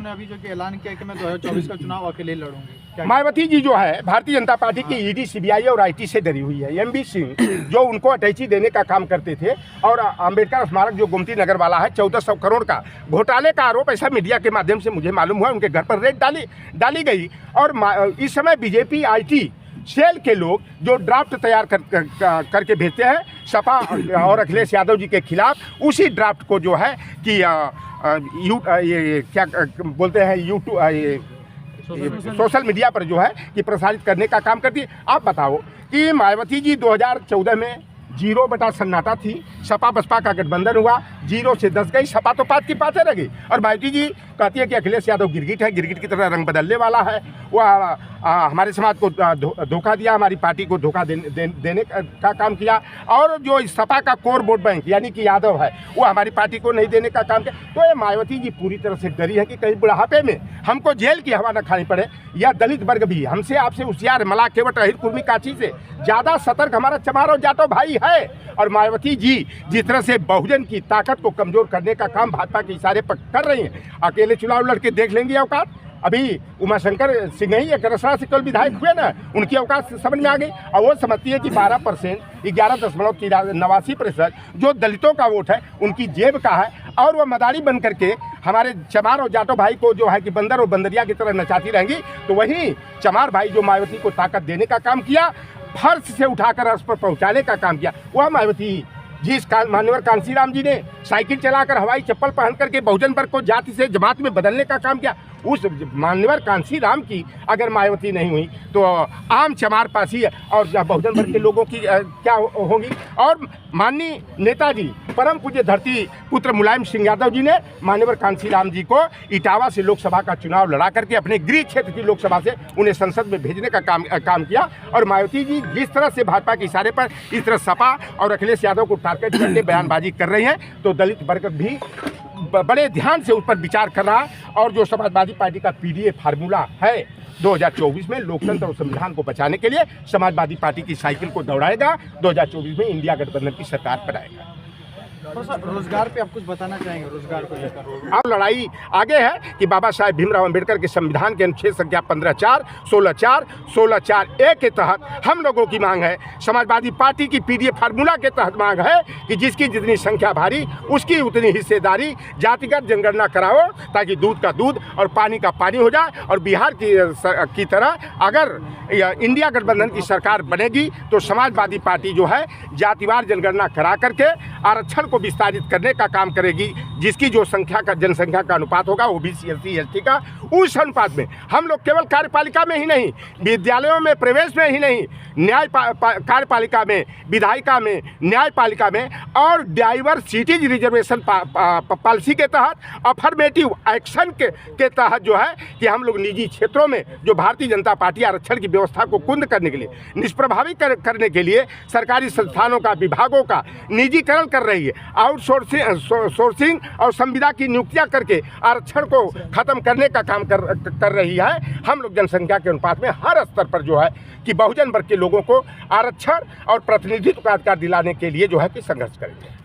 उन्होंने अभी जो कि ऐलान किया कि मैं 2024 का चुनाव अकेले लड़ूंगी। मायावती जी जो है भारतीय जनता पार्टी की ईडी, सीबीआई और आईटी से डरी हुई है। एमबी सिंह जो उनको अटैची देने का काम करते थे और अंबेडकर स्मारक जो गोमती नगर वाला है 1400 करोड़ का घोटाले का आरोप ऐसा मीडिया के माध्यम से मुझे मालूम हुआ, उनके घर पर रेड डाली गई। और इस समय बीजेपी आईटी सेल के लोग जो ड्राफ्ट तैयार करके भेजते हैं सपा और अखिलेश यादव जी के खिलाफ, उसी ड्राफ्ट को जो है कि ये क्या बोलते हैं यूट्यूब सोशल मीडिया पर जो है कि प्रसारित करने का काम करती है। आप बताओ कि मायावती जी 2014 में 0 बटा सन्नाटा थी, सपा बसपा का गठबंधन हुआ, 0 से 10 गई, सपा तो 5 की 5 रह गई। और मायावती जी कहती है कि अखिलेश यादव गिरगिट है, गिरगिट की तरह रंग बदलने वाला है। वह हमारे समाज को धोखा दिया, हमारी पार्टी को धोखा देने का काम किया। और जो सपा का कोर वोट बैंक यानी कि यादव है, वो हमारी पार्टी को नहीं देने का काम किया। तो ये मायावती जी पूरी तरह से डरी है कि कहीं बुढ़ापे में हमको जेल की हवा न खानी पड़े। या दलित वर्ग भी हमसे आपसे होशियार, मला केवट अहिर कुर्मी काची से ज़्यादा सतर्क हमारा चमार और जाटो भाई है। और मायावती जी जिस तरह से बहुजन की ताकत को कमज़ोर करने का काम भाजपा के इशारे पर कर रही हैं, अकेले चुनाव लड़के देख लेंगे औकात। अभी उमाशंकर सिंह ही एक रसड़ा से केवल विधायक हुए ना, उनकी औकात समझ में आ गई। और वो समझती है कि 12% 11.89% जो दलितों का वोट है उनकी जेब का है। और वह मदारी बन करके हमारे चमार और जाटो भाई को जो है कि बंदर और बंदरिया की तरह नचाती रहेंगी। तो वहीं चमार भाई जो मायावती को ताकत देने का काम किया, फर्श से उठाकर अर्श पर पहुंचाने का काम किया, वह मायावती जिस मान्यवर कांसीराम जी ने साइकिल चलाकर हवाई चप्पल पहन करके बहुजन वर्ग को जाति से जमात में बदलने का काम किया, उस मान्यवर कांसीराम की अगर मायावती नहीं हुई तो आम चमार पासी और बहुजन वर्ग के लोगों की क्या होगी। और माननीय नेताजी परम पूज्य धरती पुत्र मुलायम सिंह यादव जी ने मान्यवर कांसीराम जी को इटावा से लोकसभा का चुनाव लड़ा करके अपने गृह क्षेत्र की लोकसभा से उन्हें संसद में भेजने का काम किया। और मायावती जी जिस तरह से भाजपा के इशारे पर इस तरह सपा और अखिलेश यादव को टारगेट करके बयानबाजी कर रही हैं, तो दलित वर्ग भी बड़े ध्यान से उस पर विचार कर रहा है। और जो समाजवादी पार्टी का पीडीए फार्मूला है 2024 में लोकतंत्र और संविधान को बचाने के लिए समाजवादी पार्टी की साइकिल को दौड़ाएगा, 2024 में इंडिया गठबंधन की सरकार बनाएगा। तो सर रोजगार पे आप कुछ बताना चाहेंगे? रोजगार को लेकर अब लड़ाई आगे है कि बाबा साहेब भीमराव अंबेडकर के संविधान के अनुच्छेद संख्या 15(4), 16(4), 16(4)(a) के तहत हम लोगों की मांग है, समाजवादी पार्टी की पीडीए फार्मूला के तहत मांग है कि जिसकी जितनी संख्या भारी उसकी उतनी हिस्सेदारी, जातिगत जनगणना कराओ ताकि दूध का दूध और पानी का पानी हो जाए। और बिहार की तरह अगर इंडिया गठबंधन की सरकार बनेगी तो समाजवादी पार्टी जो है जातिवार जनगणना करा करके आरक्षण को विस्तारित करने का काम करेगी, जिसकी जो जनसंख्या का अनुपात होगा ओबीसी SC ST का, उस अनुपात में हम लोग केवल कार्यपालिका में ही नहीं, विद्यालयों में प्रवेश में ही नहीं, न्याय कार्यपालिका में, विधायिका में, न्यायपालिका में और डाइवर्सिटी रिजर्वेशन पॉलिसी के तहत, अफर्मेटिव एक्शन के तहत जो है कि हम लोग निजी क्षेत्रों में जो भारतीय जनता पार्टी आरक्षण की व्यवस्था को कुंद करने के लिए, निष्प्रभावी करने के लिए सरकारी संस्थानों का, विभागों का निजीकरण कर रही है, आउटसोर्सिंग और संविदा की नियुक्तियां करके आरक्षण को खत्म करने का काम कर रही है। हम लोग जनसंख्या के अनुपात में हर स्तर पर जो है कि बहुजन वर्ग के लोगों को आरक्षण और प्रतिनिधित्व का अधिकार दिलाने के लिए जो है कि संघर्ष करेंगे।